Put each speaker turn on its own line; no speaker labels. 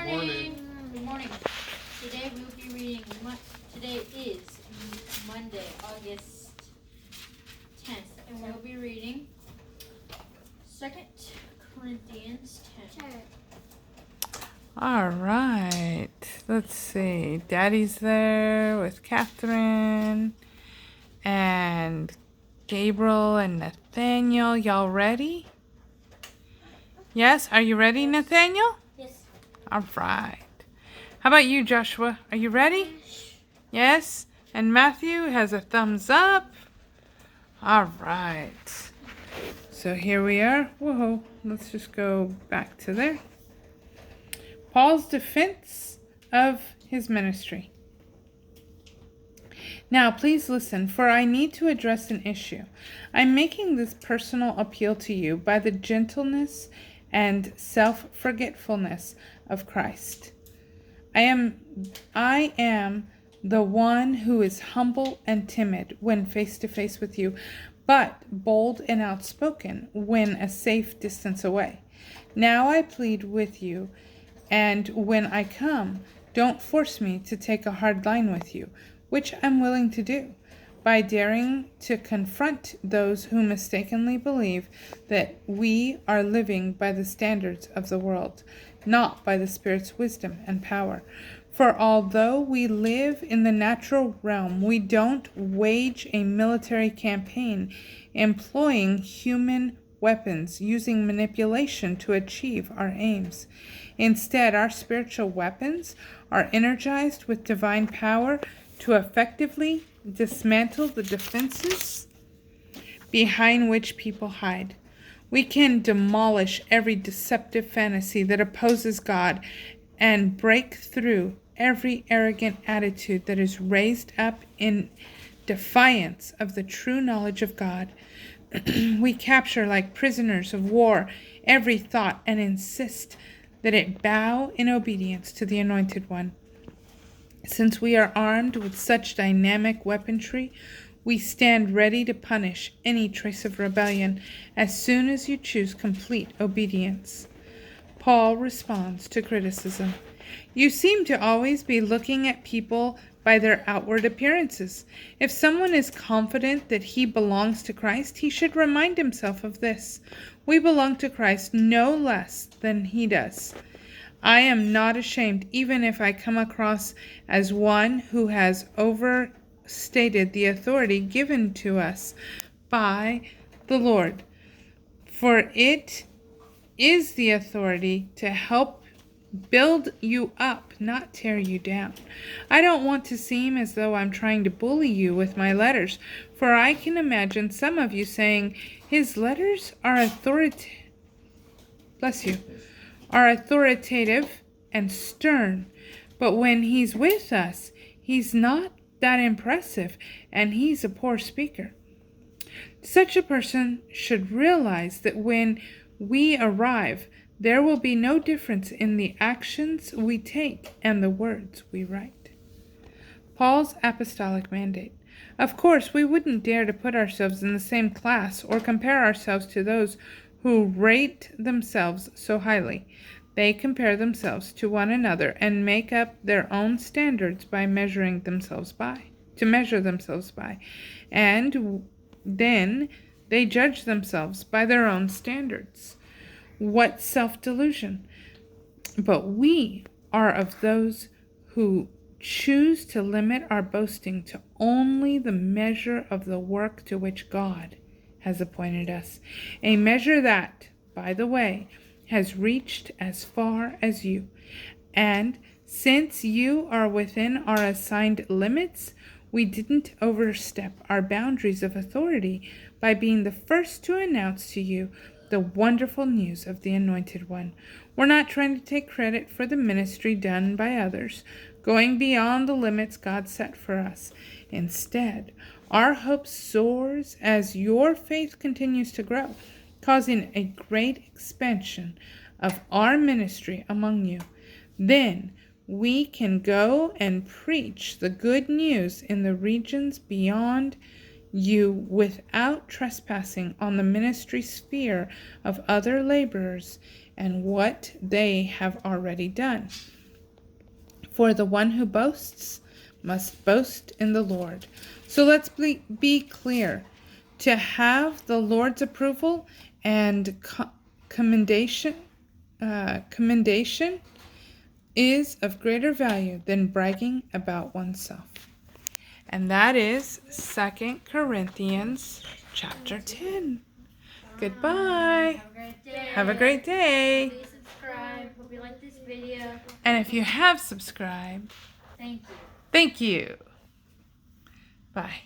morning. Good morning. Today we'll be reading. Today is Monday, August 10th, and we'll be reading 2 Corinthians 10.
All right. Let's see. Daddy's there with Catherine and Gabriel and Nathaniel. Y'all ready? Yes? Are you ready, Nathaniel?
Yes.
All right. How about you, Joshua? Are you ready? Yes? And Matthew has a thumbs up. All right. So here we are. Whoa. Let's just go back to there. Paul's defense of his ministry. Now, please listen, for I need to address an issue. I'm making this personal appeal to you by the gentleness and self-forgetfulness of Christ. I am the one who is humble and timid when face to face with you, but bold and outspoken when a safe distance away. Now I plead with you, and when I come, don't force me to take a hard line with you, which I'm willing to do, by daring to confront those who mistakenly believe that we are living by the standards of the world, not by the Spirit's wisdom and power. For although we live in the natural realm, we don't wage a military campaign employing human weapons, using manipulation to achieve our aims. Instead, our spiritual weapons are energized with divine power to effectively dismantle the defenses behind which people hide. We can demolish every deceptive fantasy that opposes God and break through every arrogant attitude that is raised up in defiance of the true knowledge of God. We capture like prisoners of war every thought and insist that it bow in obedience to the Anointed One. Since we are armed with such dynamic weaponry, we stand ready to punish any trace of rebellion as soon as you choose complete obedience. Paul responds to criticism. You seem to always be looking at people by their outward appearances. If someone is confident that he belongs to Christ, he should remind himself of this. We belong to Christ no less than he does. I am not ashamed, even if I come across as one who has overstated the authority given to us by the Lord. For it is the authority to help build you up, not tear you down. I don't want to seem as though I'm trying to bully you with my letters, for I can imagine some of you saying, his letters are authoritative and stern, but when he's with us, he's not that impressive, and he's a poor speaker. Such a person should realize that when we arrive, there will be no difference in the actions we take and the words we write. Paul's apostolic mandate. Of course, we wouldn't dare to put ourselves in the same class or compare ourselves to those who rate themselves so highly. They compare themselves to one another and make up their own standards to measure themselves by. And then they judge themselves by their own standards. What self-delusion! But we are of those who choose to limit our boasting to only the measure of the work to which God has appointed us. A measure that, by the way, has reached as far as you. And since you are within our assigned limits, we didn't overstep our boundaries of authority by being the first to announce to you the wonderful news of the Anointed One. We're not trying to take credit for the ministry done by others, going beyond the limits God set for us. Instead, our hope soars as your faith continues to grow, causing a great expansion of our ministry among you. Then we can go and preach the good news in the regions beyond you without trespassing on the ministry sphere of other laborers and what they have already done. For the one who boasts must boast in the Lord. So let's be clear. To have the Lord's approval and commendation is of greater value than bragging about oneself. And that is 2 Corinthians chapter 10. Goodbye.
Have a great day.
Have a great day.
Please subscribe. Hope you like this video.
And if you have subscribed,
Thank you.
thank you. Bye.